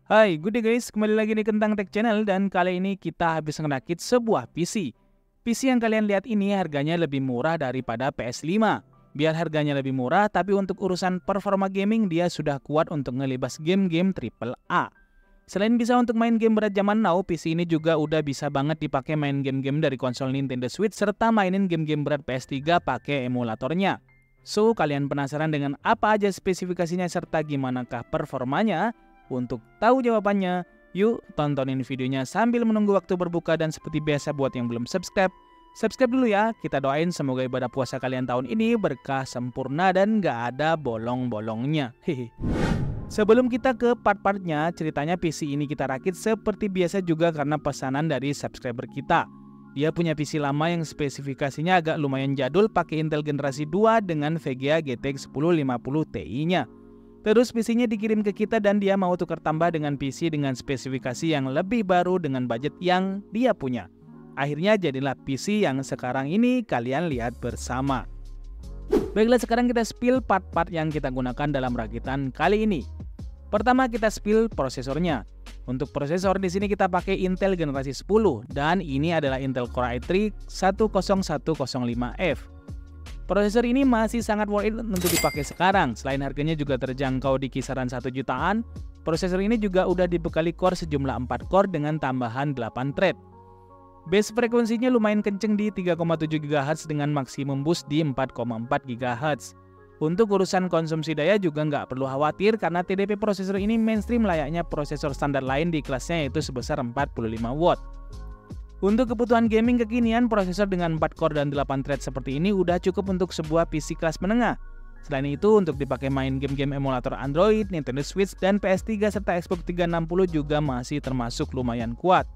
Hai, good day guys, kembali lagi di Kentang Tech Channel dan kali ini kita habis ngerakit sebuah PC. PC yang kalian lihat ini harganya lebih murah daripada PS5. Biar harganya lebih murah, tapi untuk urusan performa gaming dia sudah kuat untuk ngelibas game-game AAA. Selain bisa untuk main game berat zaman now, PC ini juga udah bisa banget dipakai main game-game dari konsol Nintendo Switch serta mainin game-game berat PS3 pakai emulatornya. So, kalian penasaran dengan apa aja spesifikasinya serta gimanakah performanya? Untuk tahu jawabannya, yuk tontonin videonya sambil menunggu waktu berbuka dan seperti biasa buat yang belum subscribe, subscribe dulu ya. Kita doain semoga ibadah puasa kalian tahun ini berkah sempurna dan gak ada bolong-bolongnya. Hehe. Sebelum kita ke part-partnya, ceritanya PC ini kita rakit seperti biasa juga karena pesanan dari subscriber kita. Dia punya PC lama yang spesifikasinya agak lumayan jadul pakai Intel generasi 2 dengan VGA GTX 1050 Ti-nya. Terus PC-nya dikirim ke kita dan dia mau tukar tambah dengan PC dengan spesifikasi yang lebih baru dengan budget yang dia punya. Akhirnya jadilah PC yang sekarang ini kalian lihat bersama. Baiklah, sekarang kita spill part-part yang kita gunakan dalam rakitan kali ini. Pertama kita spill prosesornya. Untuk prosesor di sini kita pakai Intel generasi 10 dan ini adalah Intel Core i3 10105F. Prosesor ini masih sangat worth it untuk dipakai sekarang. Selain harganya juga terjangkau di kisaran 1 jutaan, prosesor ini juga udah dibekali core sejumlah 4 core dengan tambahan 8 thread. Base frekuensinya lumayan kenceng di 3,7 GHz dengan maksimum boost di 4,4 GHz. Untuk urusan konsumsi daya juga nggak perlu khawatir karena TDP prosesor ini mainstream layaknya prosesor standar lain di kelasnya yaitu sebesar 45 watt. Untuk kebutuhan gaming kekinian, prosesor dengan 4 core dan 8 thread seperti ini udah cukup untuk sebuah PC kelas menengah. Selain itu, untuk dipakai main game-game emulator Android, Nintendo Switch, dan PS3 serta Xbox 360 juga masih termasuk lumayan kuat.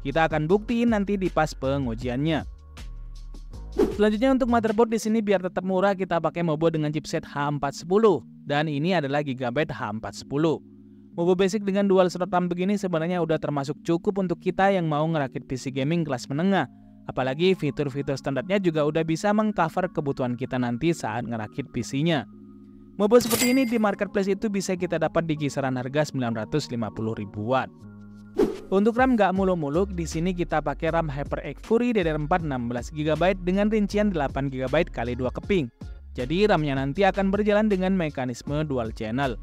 Kita akan buktiin nanti di pas pengujiannya. Selanjutnya untuk motherboard di sini biar tetap murah kita pakai Mobo dengan chipset H410 dan ini adalah Gigabyte H410. Mobo basic dengan dual slot RAM begini sebenarnya udah termasuk cukup untuk kita yang mau ngerakit PC gaming kelas menengah. Apalagi fitur-fitur standarnya juga udah bisa mengcover kebutuhan kita nanti saat ngerakit PC-nya. Mobo seperti ini di marketplace itu bisa kita dapat di kisaran harga 950 ribuan. Untuk RAM nggak muluk-muluk, di sini kita pakai RAM HyperX Fury DDR4 16GB dengan rincian 8GB x 2 keping. Jadi RAM-nya nanti akan berjalan dengan mekanisme dual channel.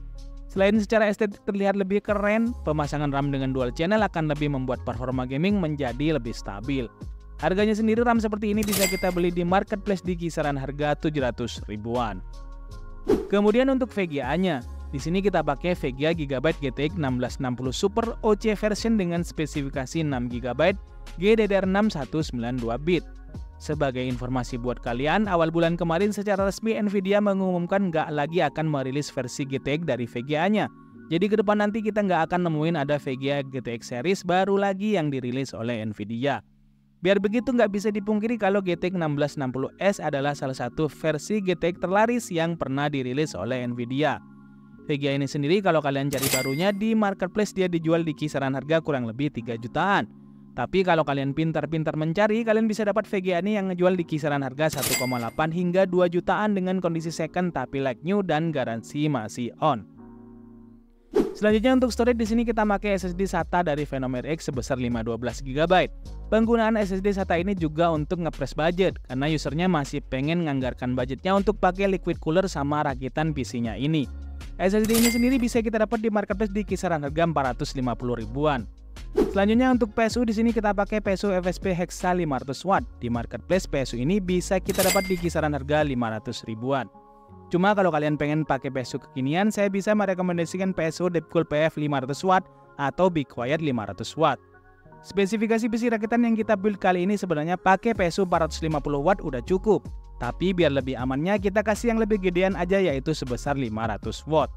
Selain secara estetik terlihat lebih keren, pemasangan RAM dengan dual channel akan lebih membuat performa gaming menjadi lebih stabil. Harganya sendiri RAM seperti ini bisa kita beli di marketplace di kisaran harga 700 ribuan. Kemudian untuk VGA-nya, di sini kita pakai VGA Gigabyte GTX 1660 Super OC version dengan spesifikasi 6GB GDDR6 192 bit. Sebagai informasi buat kalian, awal bulan kemarin secara resmi Nvidia mengumumkan nggak lagi akan merilis versi GTX dari VGA-nya. Jadi ke depan nanti kita nggak akan nemuin ada VGA GTX series baru lagi yang dirilis oleh Nvidia. Biar begitu nggak bisa dipungkiri kalau GTX 1660S adalah salah satu versi GTX terlaris yang pernah dirilis oleh Nvidia. VGA ini sendiri kalau kalian cari barunya di marketplace dia dijual di kisaran harga kurang lebih 3 jutaan. Tapi kalau kalian pintar-pintar mencari, kalian bisa dapat VGA ini yang ngejual di kisaran harga 1,8 hingga 2 jutaan dengan kondisi second tapi like new dan garansi masih on. Selanjutnya untuk storage di sini kita pakai SSD SATA dari Phenom RX sebesar 512GB. Penggunaan SSD SATA ini juga untuk ngepres budget karena usernya masih pengen nganggarkan budgetnya untuk pakai liquid cooler sama rakitan PC-nya ini. SSD ini sendiri bisa kita dapat di marketplace di kisaran harga 450 ribuan. Selanjutnya untuk PSU di sini kita pakai PSU FSP Hexa 500 watt. Di marketplace PSU ini bisa kita dapat di kisaran harga 500 ribuan. Cuma kalau kalian pengen pakai PSU kekinian, saya bisa merekomendasikan PSU Deepcool PF 500 watt atau Be Quiet 500 watt. Spesifikasi PC rakitan yang kita build kali ini sebenarnya pakai PSU 450 watt udah cukup. Tapi biar lebih amannya kita kasih yang lebih gedean aja yaitu sebesar 500 watt.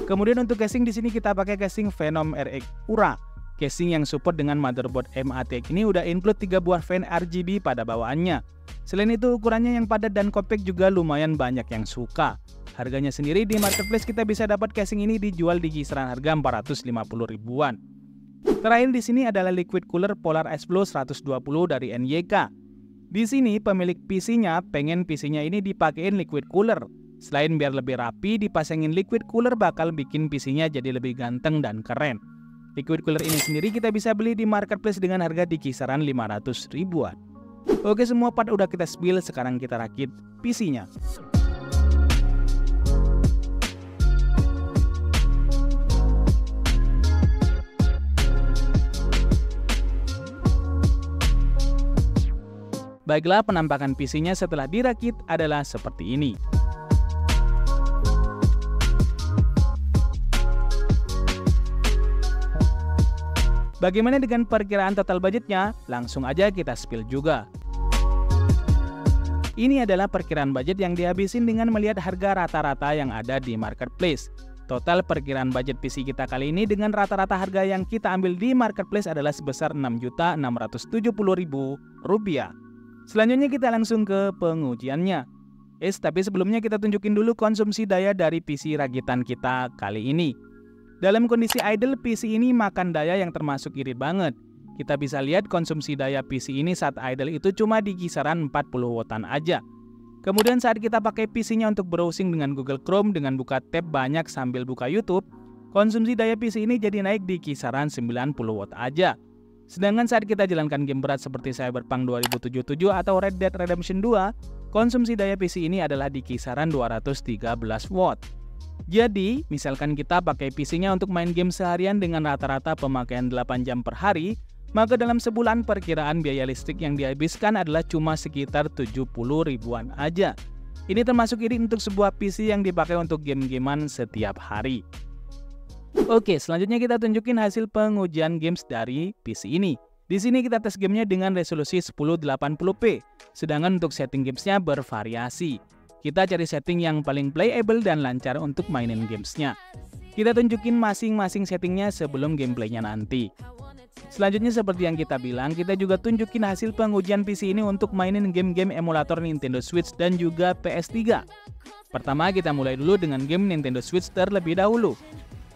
Kemudian untuk casing di sini kita pakai casing Phenom RX Ura. Casing yang support dengan motherboard MATX ini udah include 3 buah fan RGB pada bawaannya. Selain itu ukurannya yang padat dan compact juga lumayan banyak yang suka. Harganya sendiri di marketplace kita bisa dapat casing ini dijual di kisaran harga 450 ribuan. Terakhir di sini adalah liquid cooler Polar Ice Flow 120 dari NYK. Di sini pemilik PC-nya pengen PC-nya ini dipakein liquid cooler. Selain biar lebih rapi, dipasangin liquid cooler bakal bikin PC-nya jadi lebih ganteng dan keren. Liquid cooler ini sendiri kita bisa beli di marketplace dengan harga di kisaran 500 ribuan. Oke, semua part udah kita spill, sekarang kita rakit PC-nya. Baiklah, penampakan PC-nya setelah dirakit adalah seperti ini. Bagaimana dengan perkiraan total budgetnya? Langsung aja kita spill juga. Ini adalah perkiraan budget yang dihabisin dengan melihat harga rata-rata yang ada di marketplace. Total perkiraan budget PC kita kali ini dengan rata-rata harga yang kita ambil di marketplace adalah sebesar Rp6.670.000. Selanjutnya kita langsung ke pengujiannya. Tapi sebelumnya kita tunjukin dulu konsumsi daya dari PC rakitan kita kali ini. Dalam kondisi idle, PC ini makan daya yang termasuk irit banget. Kita bisa lihat konsumsi daya PC ini saat idle itu cuma di kisaran 40 wattan aja. Kemudian saat kita pakai PC-nya untuk browsing dengan Google Chrome dengan buka tab banyak sambil buka YouTube, konsumsi daya PC ini jadi naik di kisaran 90 watt aja. Sedangkan saat kita jalankan game berat seperti Cyberpunk 2077 atau Red Dead Redemption 2, konsumsi daya PC ini adalah di kisaran 213 watt. Jadi, misalkan kita pakai PC-nya untuk main game seharian dengan rata-rata pemakaian 8 jam per hari, maka dalam sebulan perkiraan biaya listrik yang dihabiskan adalah cuma sekitar 70 ribuan aja. Ini termasuk irit untuk sebuah PC yang dipakai untuk game-gamean setiap hari. Oke, selanjutnya kita tunjukin hasil pengujian games dari PC ini. Di sini kita tes gamenya dengan resolusi 1080p, sedangkan untuk setting gamesnya bervariasi. Kita cari setting yang paling playable dan lancar untuk mainin gamesnya. Kita tunjukin masing-masing settingnya sebelum gameplaynya nanti. Selanjutnya seperti yang kita bilang, kita juga tunjukin hasil pengujian PC ini untuk mainin game-game emulator Nintendo Switch dan juga PS3. Pertama kita mulai dulu dengan game Nintendo Switch terlebih dahulu.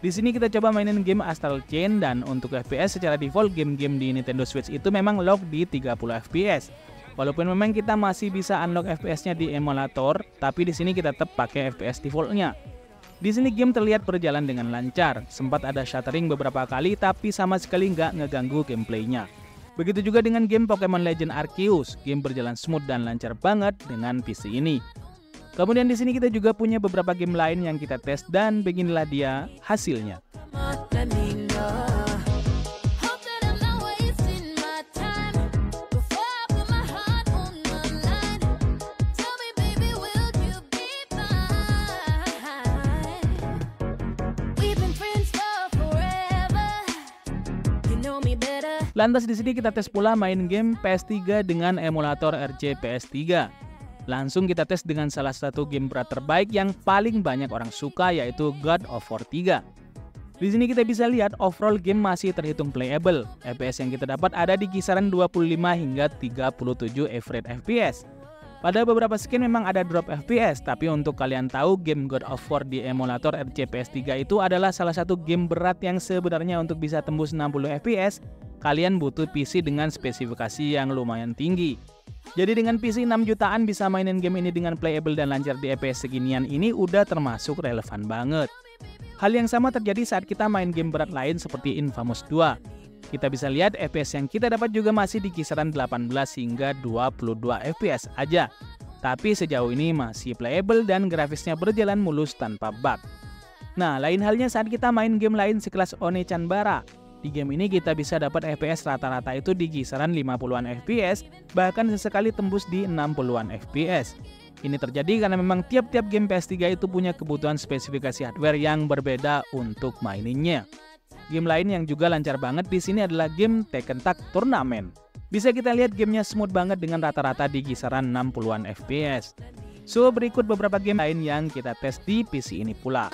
Di sini kita coba mainin game Astral Chain dan untuk FPS secara default game-game di Nintendo Switch itu memang lock di 30 FPS. Walaupun memang kita masih bisa unlock FPS-nya di emulator, tapi di sini kita tetap pakai FPS default-nya. Di sini game terlihat berjalan dengan lancar, sempat ada stuttering beberapa kali tapi sama sekali nggak ngeganggu gameplay-nya. Begitu juga dengan game Pokemon Legend Arceus, game berjalan smooth dan lancar banget dengan PC ini. Kemudian di sini kita juga punya beberapa game lain yang kita tes dan beginilah dia hasilnya. Lantas di sini kita tes pula main game PS3 dengan emulator RC PS3. Langsung kita tes dengan salah satu game berat terbaik yang paling banyak orang suka, yaitu God of War 3. Di sini kita bisa lihat overall game masih terhitung playable. FPS yang kita dapat ada di kisaran 25 hingga 37 average FPS. Pada beberapa skin memang ada drop FPS, tapi untuk kalian tahu game God of War di emulator RC PS3 itu adalah salah satu game berat yang sebenarnya untuk bisa tembus 60 FPS, kalian butuh PC dengan spesifikasi yang lumayan tinggi. Jadi dengan PC 6 jutaan bisa mainin game ini dengan playable dan lancar di FPS seginian ini udah termasuk relevan banget. Hal yang sama terjadi saat kita main game berat lain seperti Infamous 2. Kita bisa lihat FPS yang kita dapat juga masih di kisaran 18 hingga 22 FPS aja. Tapi sejauh ini masih playable dan grafisnya berjalan mulus tanpa bug. Nah, lain halnya saat kita main game lain sekelas Onechanbara. Di game ini kita bisa dapat FPS rata-rata itu di kisaran 50-an FPS, bahkan sesekali tembus di 60-an FPS. Ini terjadi karena memang tiap-tiap game PS3 itu punya kebutuhan spesifikasi hardware yang berbeda untuk maininnya. Game lain yang juga lancar banget di sini adalah game Tekken Tag Tournament. Bisa kita lihat gamenya smooth banget dengan rata-rata di kisaran 60-an FPS. So, berikut beberapa game lain yang kita tes di PC ini pula.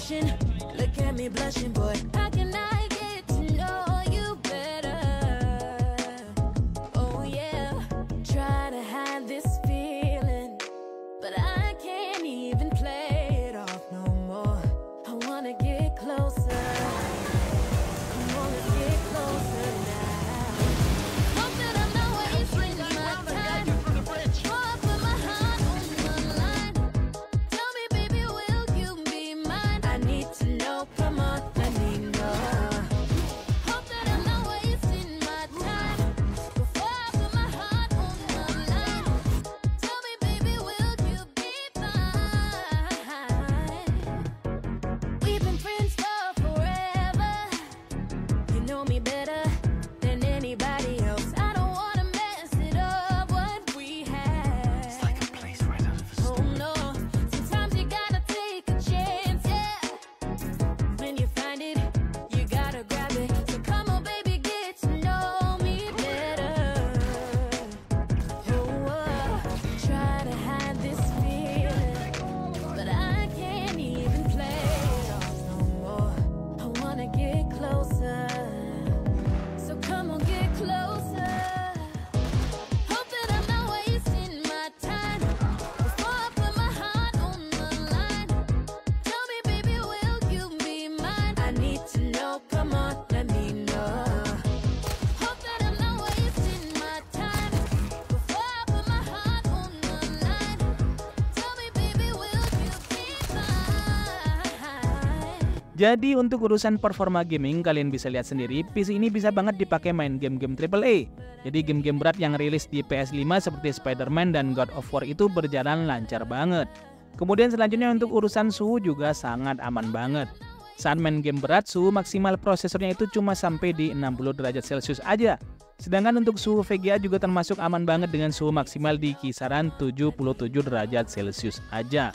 rushing, look at me blushing, boy. How can I get to know you better? Oh yeah, try to hide this feeling, but I can't even play it off no more. I wanna get closer, I wanna get closer now. Hope that I'm not wasting my time. Oh, I put my heart on the line. Tell me, baby, will you be mine? I need to know, come on, let me know. Hope that I'm not wasting my time. Before I put my heart on the line. Tell me, baby, will you be mine? We've been friends for forever. You know me better than anybody else. I don't wanna mess it up what we had. It's like a place right out of a story. Oh no, sometimes you gotta take a chance, yeah. When you find it, you gotta grab it. So come on, baby, get to know me better. Oh, try to hide this feeling, but I can't even play it off no more. I wanna get closer, so come on, get closer. Hope that I'm not wasting my time. Before I put my heart on the line. Tell me, baby, will you be mine? I need to know, come on, let me know. Hope that I'm not wasting my time. Before I put my heart on the line. Tell me, baby, will you be mine? Jadi untuk urusan performa gaming, kalian bisa lihat sendiri, PC ini bisa banget dipakai main game-game AAA. Jadi game-game berat yang rilis di PS5 seperti Spider-Man dan God of War itu berjalan lancar banget. Kemudian selanjutnya untuk urusan suhu juga sangat aman banget. Saat main game berat, suhu maksimal prosesornya itu cuma sampai di 60 derajat Celcius aja. Sedangkan untuk suhu VGA juga termasuk aman banget dengan suhu maksimal di kisaran 77 derajat Celcius aja.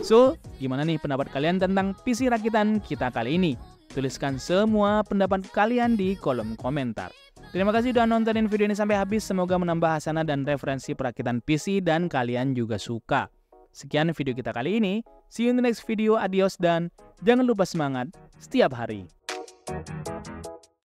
So, gimana nih pendapat kalian tentang PC rakitan kita kali ini? Tuliskan semua pendapat kalian di kolom komentar. Terima kasih udah nontonin video ini sampai habis. Semoga menambah hasanah dan referensi perakitan PC dan kalian juga suka. Sekian video kita kali ini. See you in the next video. Adios dan jangan lupa semangat setiap hari.